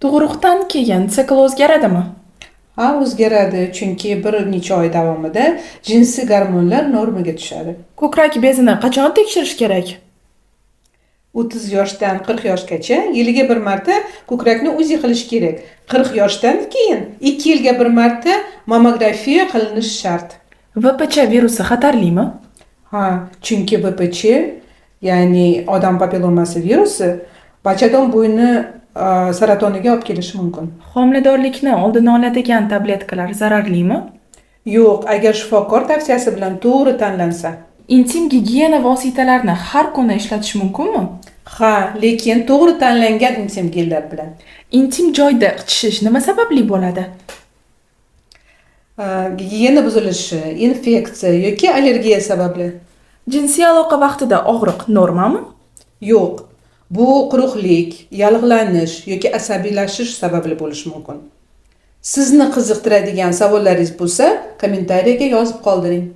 Tug'ruqdan keyin sikl o'zgaradimi? Ha, o'zgaradi, chunki bir necha oy davomida jinsiy gormonlar normaga tushadi. Ko'krak bezini qachon tekshirish kerak? 30 yoshdan 40 yoshgacha yiliga bir marta ko'krakni UZI qilish kerak. 40 yoshdan keyin 2 yilga bir marta mammografiya qilinishi shart. VPC virusi xatarlimi? Ha, chunki VPC, ya'ni odam papillomasi virusi, bachadon bo'yni saratoniga olib kelishi mumkin. Homiladorlikni oldini oladigan tabletkalar zararlimi? Yo'q, agar shifokor tavsiyasi bilan to'g'ri tanlansa. Intim gigiyena vositalarini har kuni ishlatish mumkinmi? Ha, lekin to'g'ri tanlangan intim gellar bilan. Intim joyda qichishish nima sababli bo'ladi? Gigiyena buzilishi, infeksiya yoki allergiya sababli. Jinsiy aloqa vaqtida og'riq normami? Yo'q, bu quruqlik, yallig'lanish yoki asabiylashish sababli bo'lishi mumkin. Sizni qiziqtiradigan savollaringiz bo'lsa, kommentariyaga yozib qoldiring.